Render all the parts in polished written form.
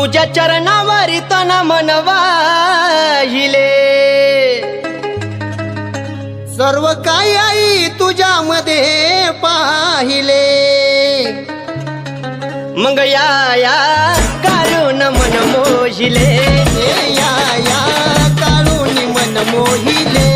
तुझ्या चरणावरी तन मन वाहिले, सर्व काही आई तुझ्यामध्ये पाहिले. मग या काढून मन मोहिले, या काढून मन मोहिले.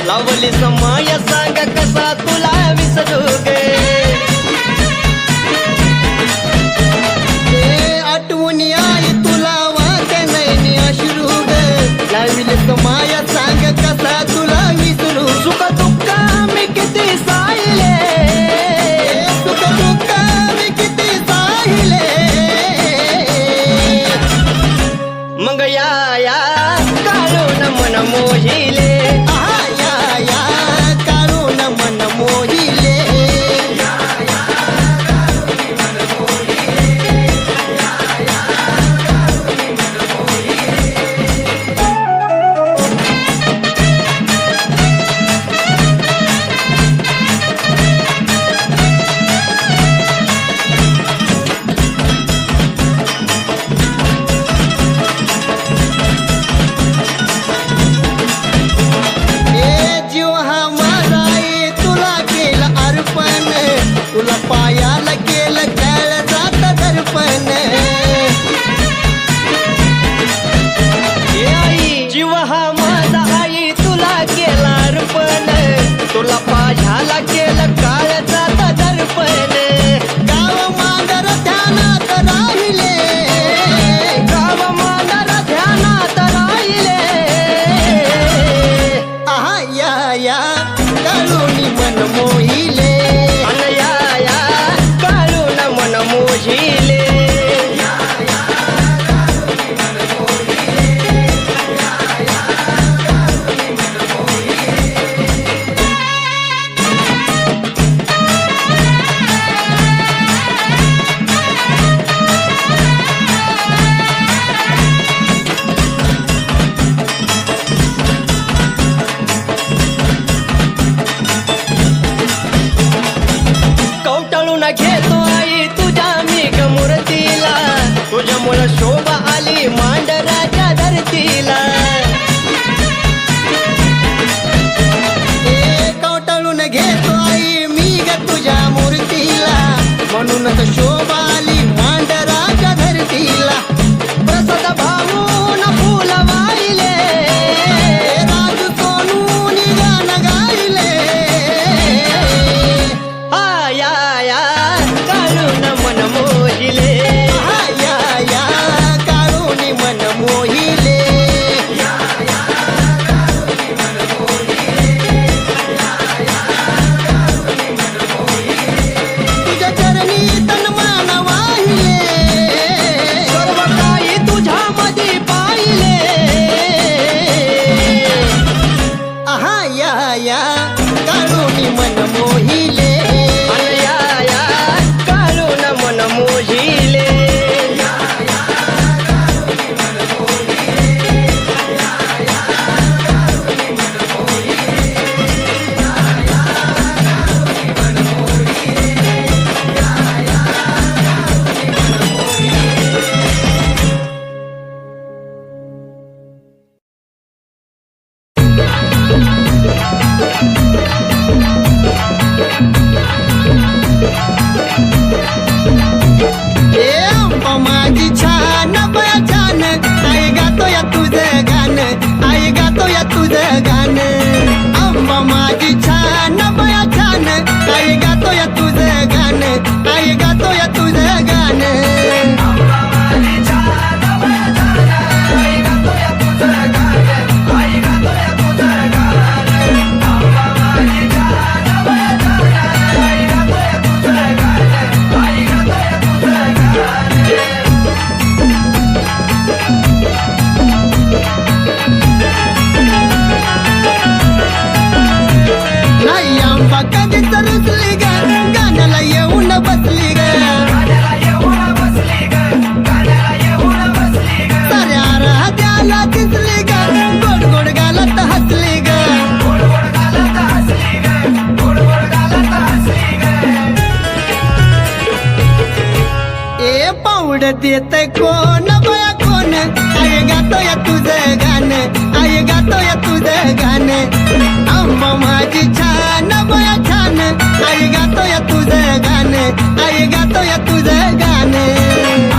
लावली समय सांग कसा तुला विसरू गे. आठवण आई तुला वाटे नाही अश्रू ग. लावली समय सांग कसा तुला विसरू. सुख दुःख मी किती साहिले, सुख दुःख मी किती साहिले. मग या काढून मन मोहिले, तुला पायाला केलं काळजात दर्पण. आई जीव हा माझा आई तुला केला अर्पण, तुला पायाला केलं काळजात दर्पण. गाव मांडर ध्यानात राहिले, गाव मांडर ध्यानात राहिले. आहा या काढून मन मोहिले. मोहिले कवटाळून घेतो आई तुझ्या मेघ मूर्तीला, तुझ्यामुळं शोभा आली मांडराच्या धरतीला. कवटाळून घेतो आई मी ग तुझ्या मूर्तीला, म्हणूनच शोभा आली मांडराच्या धरतीला. प्रसाद भाऊन फुल वाहिले, राजू सोनून गाणं गायले. या काढून मन मोहिले, या काढून मन मोहिले. तुझ्या चरणी तन देतय कोण बया कोण आई गातोय तुझं गाणं आई गातोय तुझं गाणं आंबा माझी छान बया छान आई गातोय तुझं गाणं आई गातोय तुझं गाणं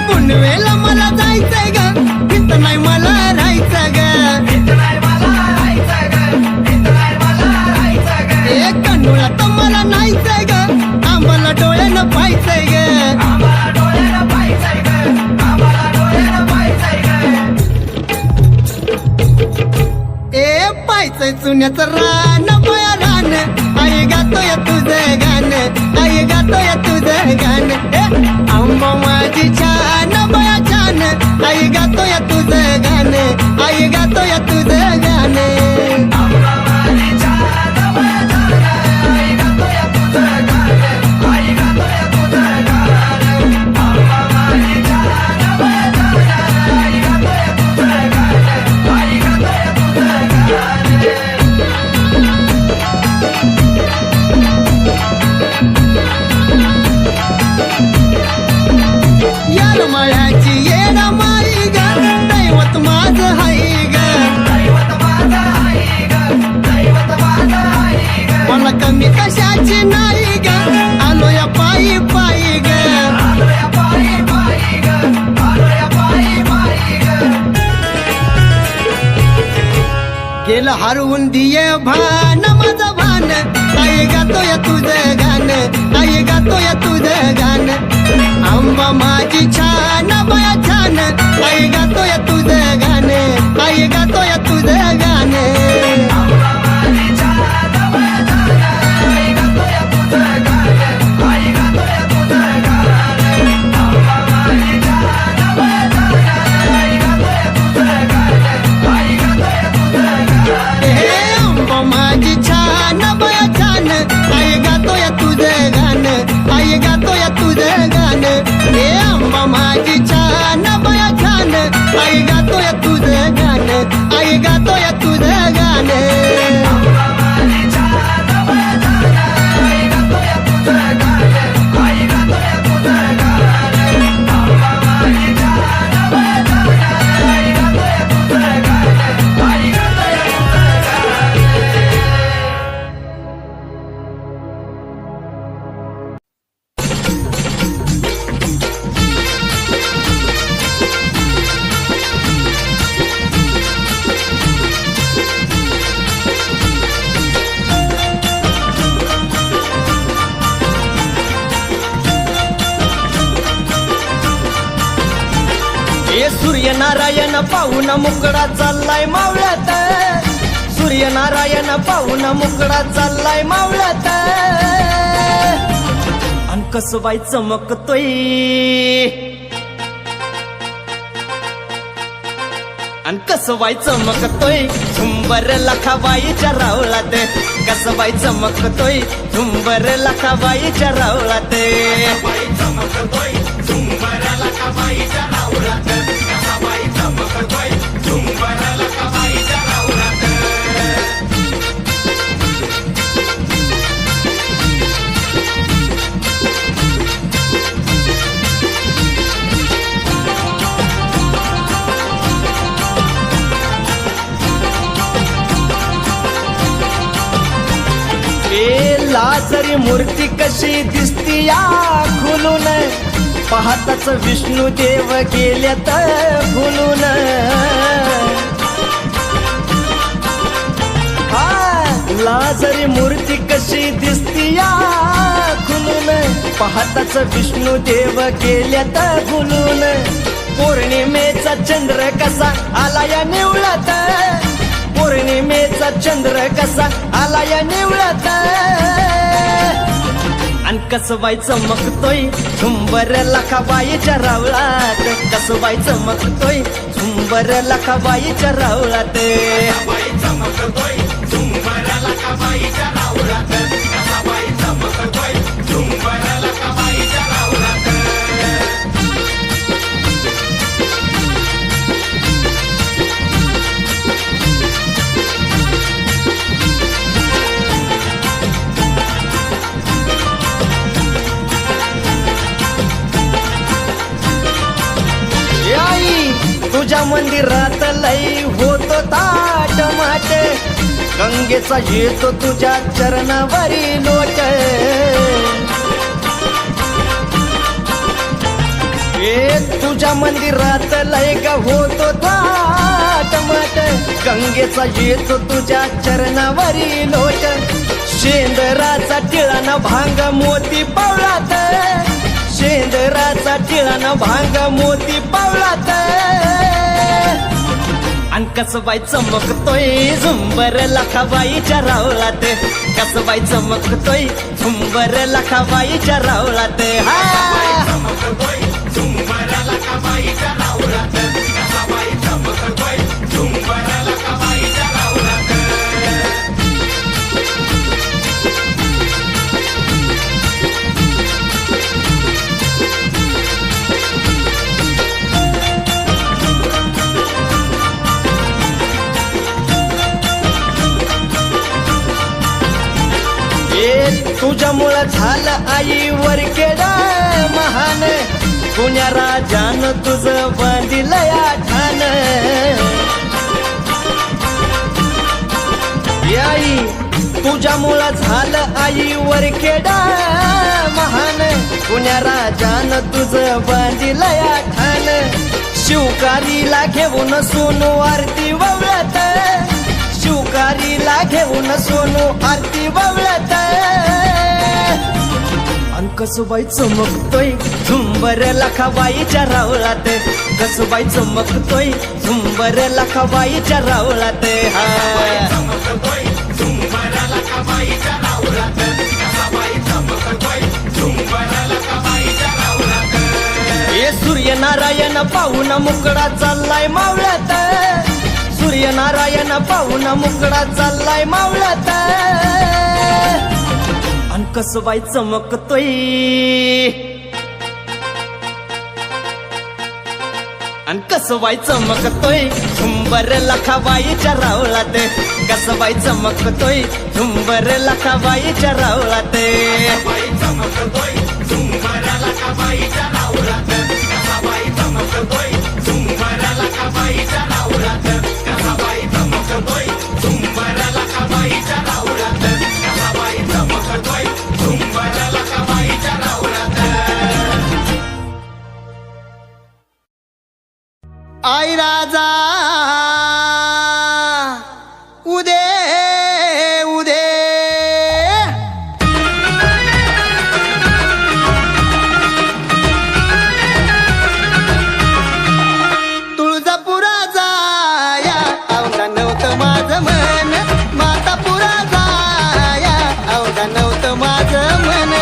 पुनवेला मला जायचंय ग इथं नाही मला राहायचं ग एक कन्नूला तर मला नाहीचंय ग आम्हाला डोळ्यानं पाहायचंय ग ए पाहायचंय चुन्याचं रान बया रान आई गातोय तुझं गाणं आई गातोय तुझं गाणं आंबा माझी छान बया छान आई गातोय तुझं गाणं आई गातोय तुझं गाणं यार मळ्याची येड माई ग दैवत माझं हाय ग मला कमी कशाची नाही ग आलो या पायी पायी ग गेलं हरवून दिये भान माझं भान आई गातोय तुझं गाणं आई गातोय तुझं गाणं आंबा माझी छान बया छान आई गातोय तुझं गाणं आई गातोय तुझं गाणं माझी छान बया छान आई गातोय तुझं गाणं आई गातोय तुझं गाणं हे आंबा माझी छान बया छान आई गातोय तुझं गाणं आई गातोय तुझं गाणं सूर्यनारायण पाहून मुकडा चाललाय मावळ्यात सूर्यनारायण पाहून मुकडा चाललाय मावळ्यात अन कसबाई चमकतोय अन कसबाई चमकतोय झुंबर लखाबाईच्या रावळात कसबाई चमकतोय झुंबर लखाबाईच्या रावळात चमकतोय झुंबर लखाबाईच्या रावळात कसबाई चमकतोय झुंबर लखाबाईच्या रावळात लाजरी मूर्ती कशी दिसती या खुलून पाहताच विष्णू देव गेल्यात भुलून लाजरी मूर्ती कशी दिसती या खुलून पाहताच विष्णू देव गेल्यात भुलून पौर्णिमेचा चंद्र कसा आला या निवळात पौर्णिमेचा चंद्र कसा आला या निवळात अन कसबाई चमकतोय झुंबर लखाबाईच्या रावळात कसबाई चमकतोय झुंबर लखाबाईच्या रावळात तुझ्या मंदिरात लई होतो ताट माट गंगेचा येतो तुझ्या चरणावरी लोट तुझ्या मंदिरात लय ग होतो थाट माट गंगेचा येतो तुझ्या चरणावरी लोट शेंदराचा टिळाना भांग मोती पावळात शेंदराचा टिळाना भांग मोती पावळात अन कसबाई चमकतोय झुंबर लखाबाईच्या रावळात कसबाई चमकतोय झुंबर लखाबाईच्या रावळात तुझ्यामुळं झालं आईवर केडा महान पुण्या राजानं तुझं बांधिलंय ठाण आई तुझ्यामुळं झालं आईवर केडा महान पुण्या राजानं तुझं बांधिलंय ठाण शिवकारीला घेऊन सोनू आरती ववळत शिवकारीला घेऊन सोनू आरती ववळत अन कसबाई चमकतोय झुंबर लखाबाईच्या रावळात कसबाई चमकतोय झुंबर लखाबाईच्या रावळात हे सूर्यनारायण पाहून मुकडा चाललाय मावळ्यात सूर्यनारायण पाहून मुकडा चाललाय मावळ्यात अन कसबाई चमकतोय अन कसबाई चमकतोय झुंबर लखाबाईच्या रावळात कसबाई चमकतोय झुंबर लखाबाईच्या रावळात आई राजा उदे उदे तुळजापुरा जाया अवघा नव्हतं माझं मन मातापुरा जाया अवघा नव्हतं माझं मन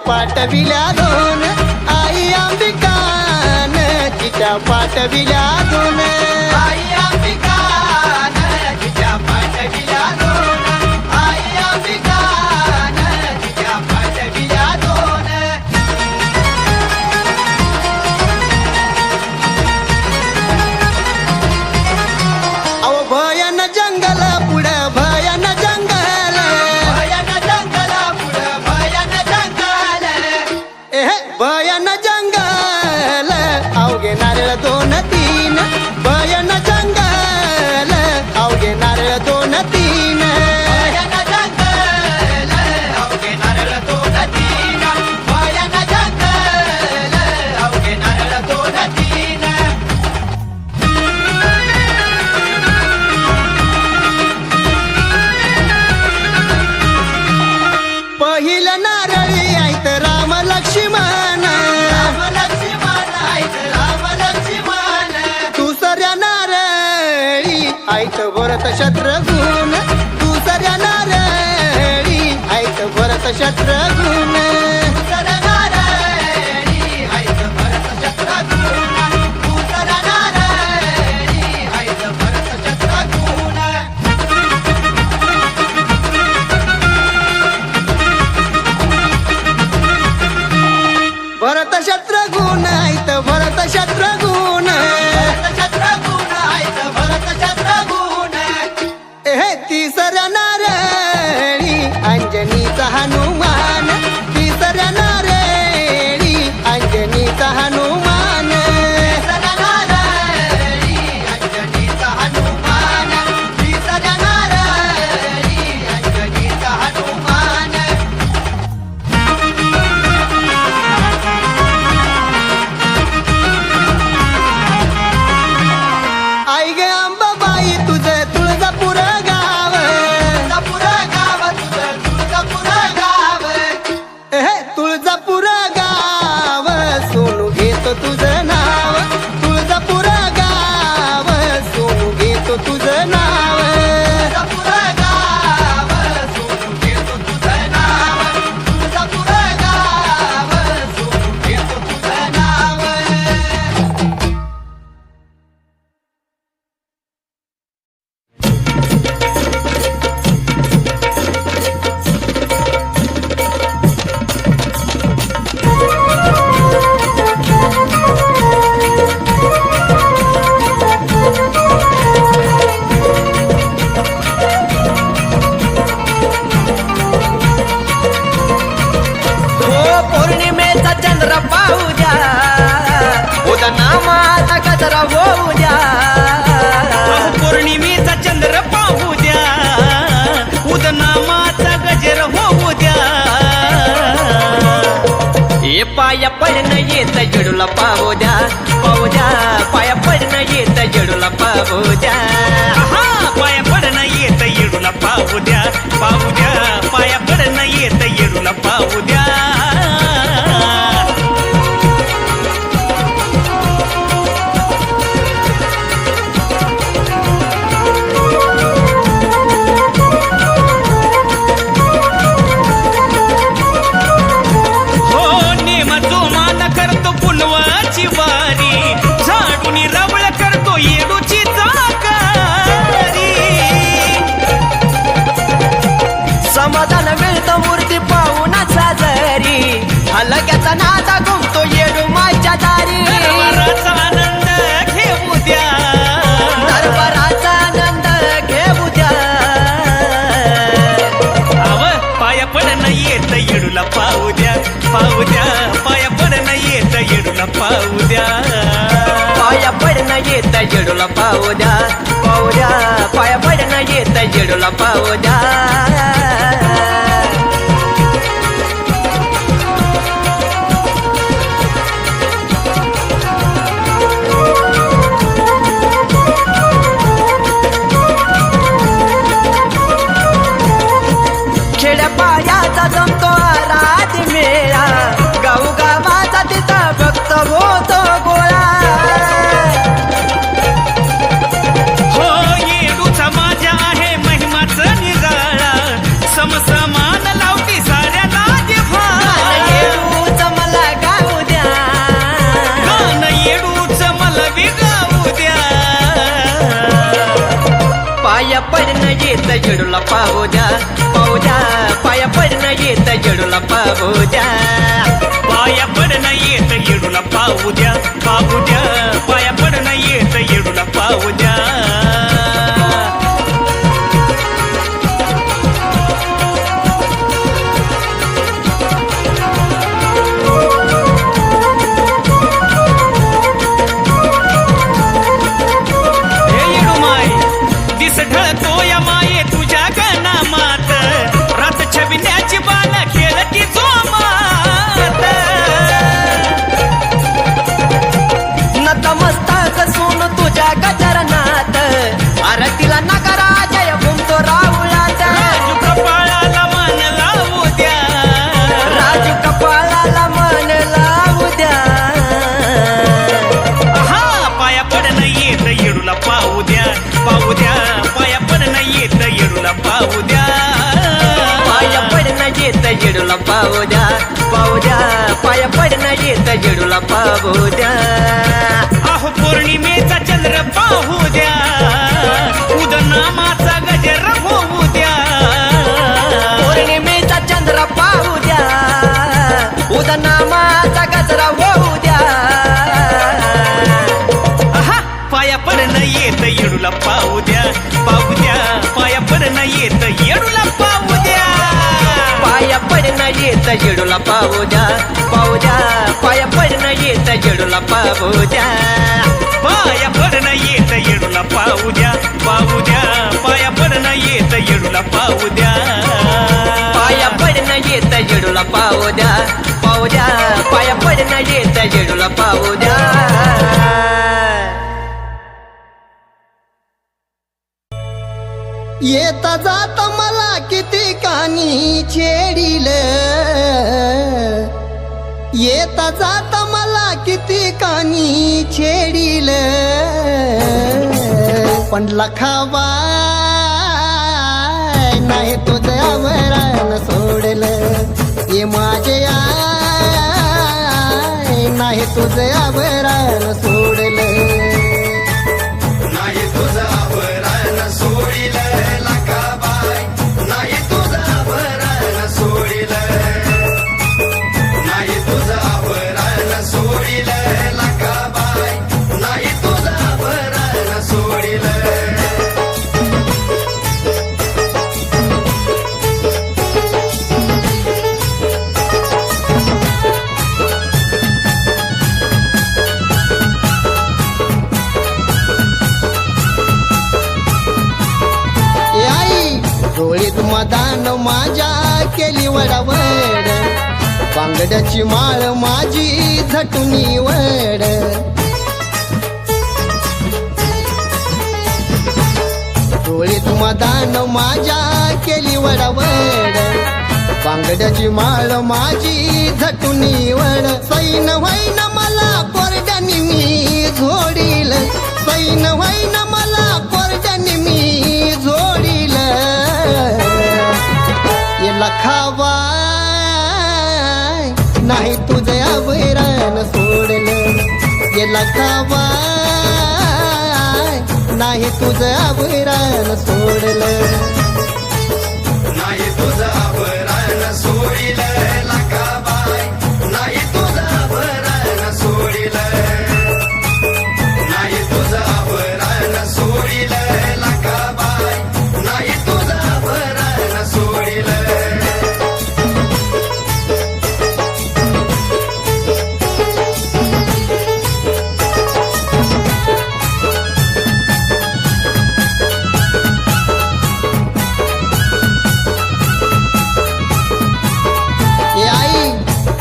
पाठविल्या दोन आई अंबिकान चिठ्या पाठविल्या दोन आई अंबिकान चिठ्या पाठविल्या दोन आई अंबिकान चिठ्या पाठविल्या दोन अहो भयान जंगल पुढं भयान जंगल भयान जंगल अवघे नारळ दोन तीन भयान जंगल अवघे नारळ दोन तीन भयान जंगल अवघे नारळ दोन तीन भयान जंगल अवघे नारळ दोन तीन पहिलं नारळी ऐत राम लक्ष्मण दुसऱ्या नारळी ऐत भरत शत्रुघ्न दुसऱ्या नारळी ऐत भरत शत्रुघ्न दुसऱ्या नारळी ऐत भरत शत्रुघ्न दुसऱ्या नारळी ऐत भरत शत्रुघ्न घेतो तुझं नाव तुळजापूर गाव सोनू घेतो तुझं नाव तुळजापूर गाव सोनू घेतो तुझं नाव तुळजापूर गाव सोनू घेतो तुझं नाव पौर्णिमेचा चंद्र पाहू द्या उद्या नामाचा गजरा होऊ द्या पौर्णिमेचा चंद्र पाहू द्या उद्या नामाचा गजर होऊ द्या हे पाया पडणं येत जडूला पाहू द्या पाया पडणं येत जडूला पाहू द्या हा पाया पडणं येत येडूला पाहू द्या पाया पडणं येत येडूला पाहू द्या करतो पुलवाची वारी झाडून रवळ करतो येडूची जाकारी समाधान मिळतं मूर्ती पाहून साजरी हलक्याचा नादा घुमतो येडू माझ्या दारी दरबाराचा आनंद घेऊ द्या दरबाराचा आनंद घेऊ द्या आव पाया पडणं येत येडूला पाहू द्या पाया पडणं येत येडूला पाहू द्या पाया पडणं येत जडूला पाहू द्या पाया पडणं येत जडूला पाहू द्या खेड्यापाड्याचा जमतो रात मेळा गाऊ गावाचा तिचा भक्त होतो गोळा हो येडूचा माझ्या आहे महिमाचं निराळा समसमान लावती साऱ्याला येडूच मला गाऊ द्या गाणं येडूच मला विगाऊ द्या पाया पडणं येत जडूला पाहू द्या पाया पडणं येत जडूला पाहू द्या पाया पडणं येत येडूला पाहू द्या पाया पडणं येत येडूला पाहू द्या हे येडूमाय दिस ढळतो या माये तुझ्या गणामात रात छबिन्याची बाल खेळती जोमात नतमस्तक सून तुझ्या गजरनाथ आरतीला नकारा जय घुमतो राहुळात राजू कपाळाला मान लावू द्या राजू कपाळाला मन लावू द्या हा पाया पडणं येत येडूला पाहू द्या पाया पडणं येत येडूला पाहू द्या पाया पडणं येत जडूला पाहू द्या पाया पडणं येत जडूला पाहू द्या अहो पौर्णिमेचा चंद्र पाहू द्या उदनामाचा गजर होऊ द्या पौर्णिमेचा चंद्र पाहू द्या उदनामाचा गजरा होऊ द्या आहा पाया पडणं येत येडूला पाहू द्या पाया पडणं येत येडूला पाहू द्या पाया पडणं येत जडूला पाहू द्या पाया पडणं येत जडूला पाहू द्या पाया पडणं येत येडूला पाहू द्या पाया पडणं येत येडूला पाहू द्या पाया पडणं येत जडूला पाहू द्या पाया पडणं येत जडूला पाहू द्या येता जाता मला किती कानी छेडिल येता जाता मला किती कानी छेडील पण लखावा नाही तुझ्या वरान सोडलं ये माझे आय नाही तुझ्या वरान सोडलं नाही तुझा वरण सोडिल लकाबाई नाही तुझा वरण सोडिल नाही तुझा वरण सोडिल लकाबाई नाही तुझा वरण सोडिल ए आई डोळीत मदान माझ्या केली वडावड बांगड्याची माळ माझी झटुनी वड डोळीत मदान माझ्या केली वडावड बांगड्याची माळ माझी झटुनी वड सैन व्हाईन मला कोरड्यानी मी झोडील सैन व्हाईन मला कोरड्यानी मी झोडील ये लखावा नाही तुझ्या वैरान सोडलं ये लखावा नाही तुझ्या वैरान सोडलं नाही तुझा वरण सोडिल लकाबाई नाही तुझा वरण सोडिल नाही तुझा वरण सोडिल लकाबाई नाही तुझा वरण सोडिल ए आई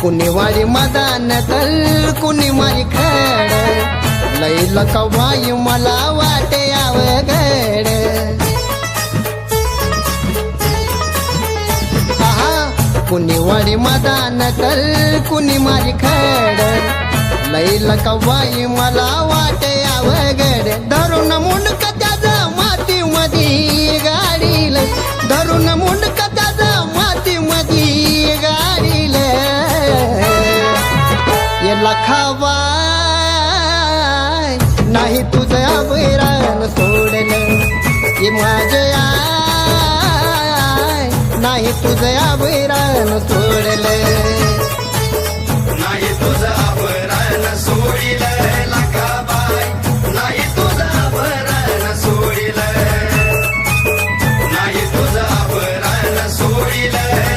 कुणी वारी मदान तल कुणी मारी खड लैल कवाई मला वाटे अवघड आहा कुणी वारी मदान तल कुणी मारी खड लैल कवाई मला वाटे अवघड धरून मुंडक त्याचा माती मधी गाडील धरून मुंडक त्याचा माती मधी गाडील ये लखावा नाही तुझ्या वैरान सोडलं ये माझे आय नाही तुझ्या वैरान सोडलं नाही तुझा वरण सोडिल लकाबाई नाही तुझा वरण सोडिल नाही तुझा वरण सोडिल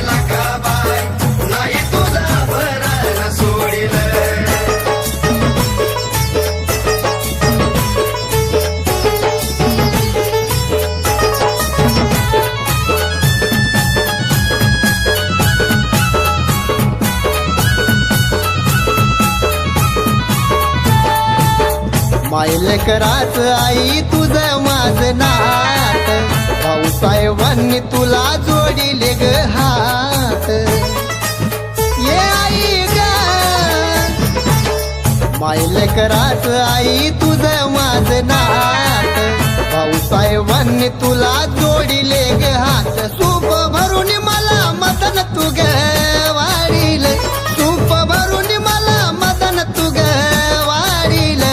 लकाबाई नाही तुझा वरण सोडिल मायलेकराच आई तुझं माझं नात भाऊसाहेबांनी तुला जोडीले ग हात ये आई ग मायलेकराच आई तुझं माझं नात भाऊसाहेबांनी तुला जोडीले ग हात सूप भरून मला मदन तू ग वाढील सूप भरून मला मदन तू ग वाढील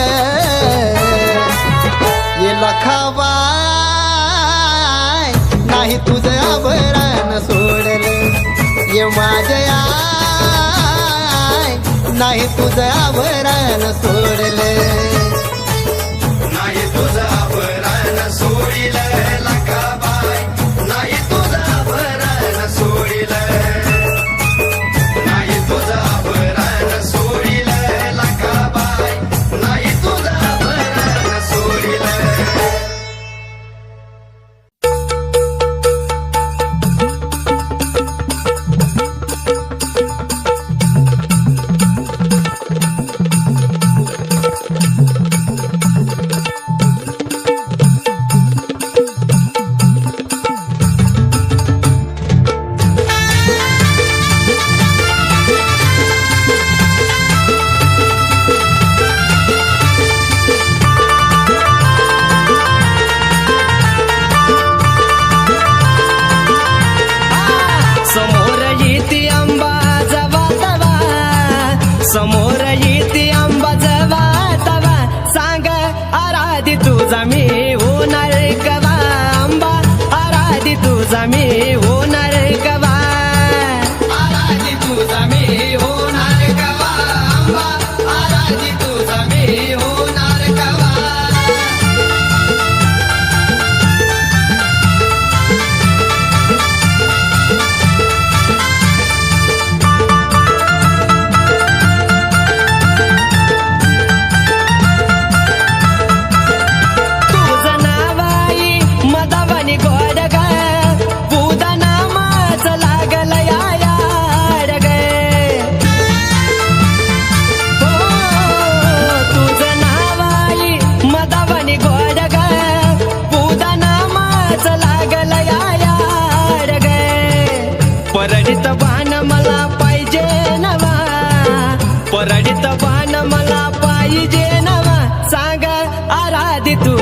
ये लखावा नाही तुझ्या वरान सोडलं ये माझ्या आय नाही तुझ्या वरान सोडलं नाही तुझा वरण सोडिल लकाबाई नाही तुझा वरण सोडिल नाही तुझा वरण सोडिल लकाबाई नाही तुझा वरण सोडिल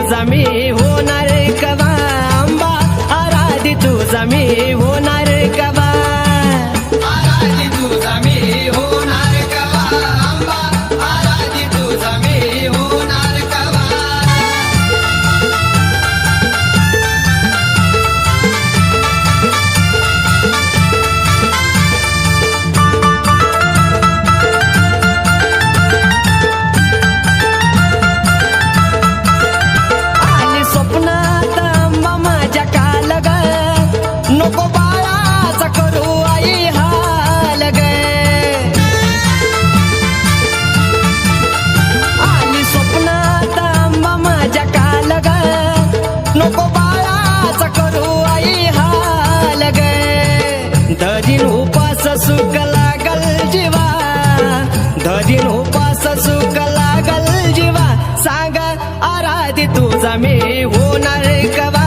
तुझा मी होणार कवा आंबा आराधी तुझा मी होणार कवा आराधी तुझा मी होणार कवा आंबा आराधी तुझा मी होणार कवा आली स्वप्नात आंबा माझ्या काल ग नको बाळाचा करू आई हाल ग आली स्वप्नात आंबा माझ्या काल ग नको बाळाचा करू आई हाल ग धरीन उपास सुख लागल जीवा धरीन उपास सुख लागल जीवा सांग आराधी तुझा मी होणार कवा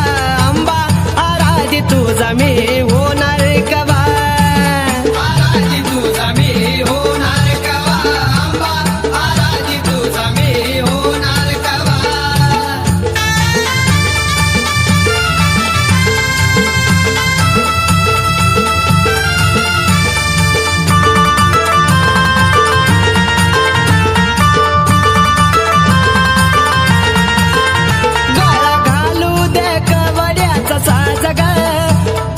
आंबा आराधी तुझा मी होणार कवा आराधी तुझा मी होणार कवा आंबा आराधी तुझा मी होणार कवा गळा घालू दे कवड्याचा साज ग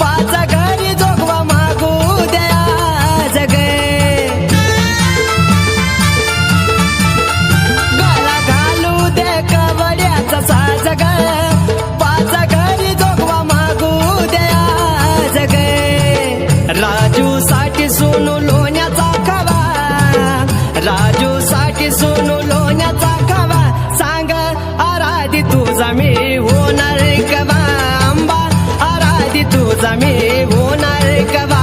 पाच घरी जोगवा मागू द्या जग गळा घालू दे कवड्याचा साज ग पाच घरी जोगवा मागू द्या जग राजू साठी सोनू लोण्याचा खवा राजू साठी सोनू लोण्याचा खवा सांग आराधी तुझा मी होणार कवा आंबा आराधी तुझा मी होणार कवा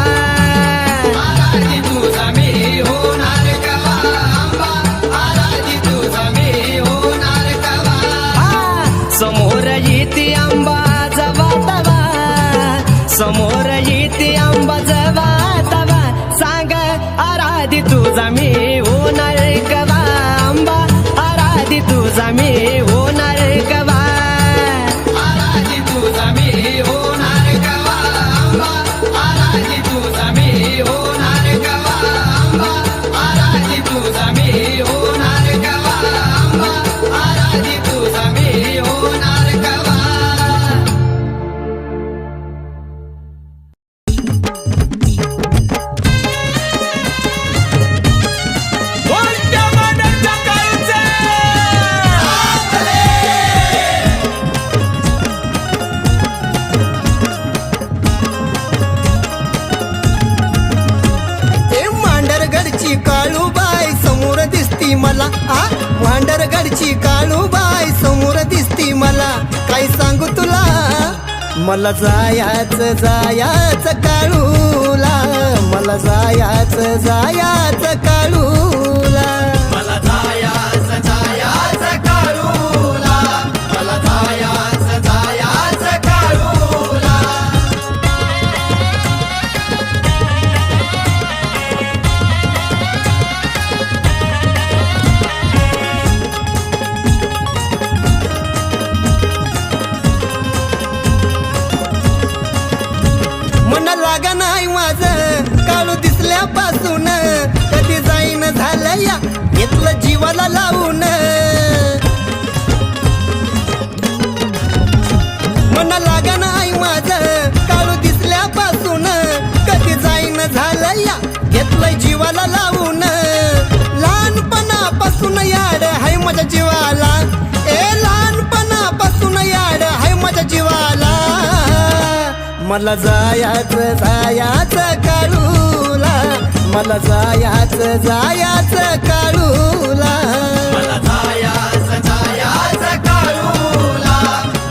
आराधी तुझा मी होणार कवा आंबा आराधी तुझा मी होणार कवा समोर येते आंबा जवा तवा समोर येते आंबा जवा तवा सांग आराधी तुझा मी होणार कवा आंबा आराधी तुझा मी होणार कवा आराधी तुझा मी होणार कवा आंबा आराधी तुझा मी होणार कवा आंबा आराधी तुझा मी होणार कवा आंबा आराधी तुझा मी होणार कवा कोणत्या मानाचा काळूचा? ए मांडरगडची काळूबाई समोर दिसती मला आ मांडरगडची काळूबाई समोर दिसती मला काय सांगू तुला मला जायाच जायाच काळूला मला जायाच जायाच काळूला मला जायाच जायाच काळूला मला जायाच जायाच काळूला मन लागा नाही माझं काळू दिसल्यापासून कधी जाईन झालं या घेतलं जीवाला लावून मन लागा नाही माझं काळू दिसल्यापासून कधी जाईन झालं या घेतलं जीवाला लावून लहानपणापासून याड हाय माझ्या जीवाला ए लहानपणापासून याड हाय माझ्या जीवाला मला जायाच जायाच काळूला मला जायाच जायाच काळूला मला जायाच जायाच काळूला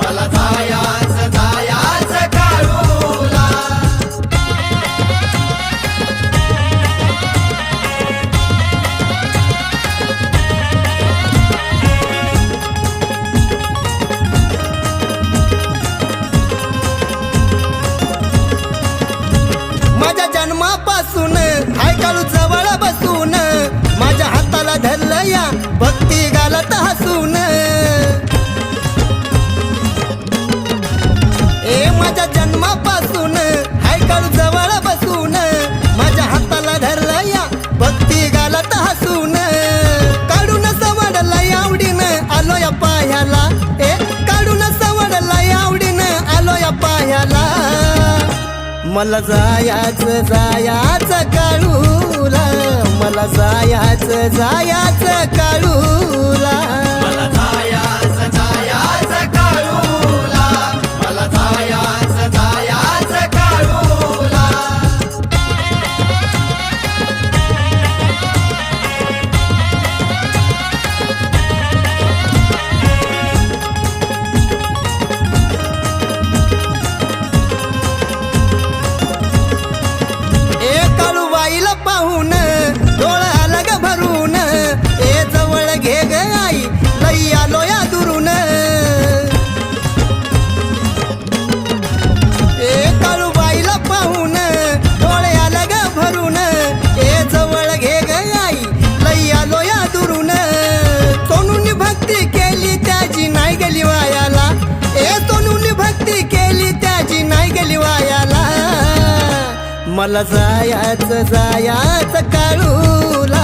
मला जायाच जायाच काळूला माझ्या जन्मापासून हाय काळू जवळ बसून माझ्या हात हसून काढून सवडला आवडीनं आलो या पायाला काढून सवडला आवडीनं आलो या पायाला मला जायाचं काळूला मला जायाचं काळूला मला जायाचं काळूला मला जायाचं काळूला काळूबाईला पाहून डोळा आला भरून जवळ घे ग आई लई आलो या दुरून काळूबाईला पाहून डोळे आला ग भरून जवळ घे ग आई लई आलो या दुरून सोनूनी भक्ती केली त्याची नाही गेली वायाला सोनूनी भक्ती केली त्याची नाही गेली वायाला मला जायाचं काळूला